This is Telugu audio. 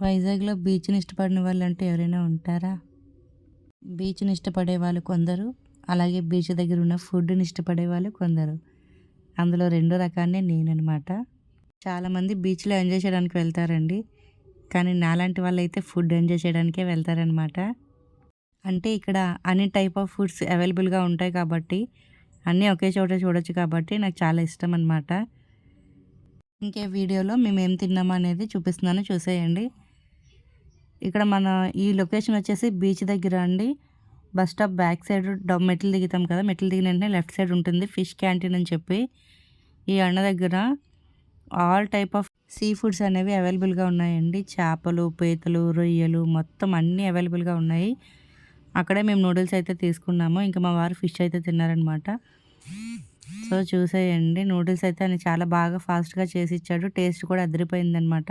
వైజాగ్‌లో బీచ్‌ని ఇష్టపడని వాళ్ళంటూ ఎవరైనా ఉంటారా? బీచ్‌ని ఇష్టపడే వాళ్ళు కొందరు, అలాగే బీచ్ దగ్గర ఉన్న ఫుడ్‌ని ఇష్టపడే వాళ్ళు కొందరు. అందులో రెండో రకాన్నే నేననమాట. చాలామంది బీచ్‌లో ఎంజాయ్ చేయడానికి వెళ్తారండి. కానీ నాలాంటి వాళ్ళైతే ఫుడ్ ఎంజాయ్ చేయడానికే వెళ్తారనమాట. అంటే ఇక్కడ అన్ని టైప్ ఆఫ్ ఫుడ్స్ అవైలబుల్‌గా ఉంటాయి కాబట్టి, అన్నీ ఒకే చోట చూడొచ్చు కాబట్టి నాకు చాలా ఇష్టం అనమాట. ఇంకే వీడియోలో మేమేం తిన్నామో అనేది చూపిస్తున్నాను చూసేయండి. ఇక్కడ మన ఈ లొకేషన్ వచ్చేసి బీచ్ దగ్గర అండి. బస్ స్టాప్ బ్యాక్ సైడ్ మెట్లు దిగుతాం కదా! మెట్లు దిగిన వెంటనే లెఫ్ట్ సైడ్ ఉంటుంది ఫిష్ క్యాంటీన్ అని చెప్పి. ఈ అన్న దగ్గర all type of sea foods అనేవి అవైలబుల్‌గా ఉన్నాయండి. చేపలు, పీతలు, రొయ్యలు మొత్తం అన్నీ అవైలబుల్‌గా ఉన్నాయి. అక్కడే మేము నూడిల్స్ అయితే తీసుకున్నాము. ఇంకా మా వారు ఫిష్ అయితే తిన్నారనమాట. సో, చూసేయండి నూడిల్స్ అయితే ఆయన చాలా బాగా ఫాస్ట్‌గా చేసిచ్చాడు. టేస్ట్ కూడా అదిరిపోయిందనమాట.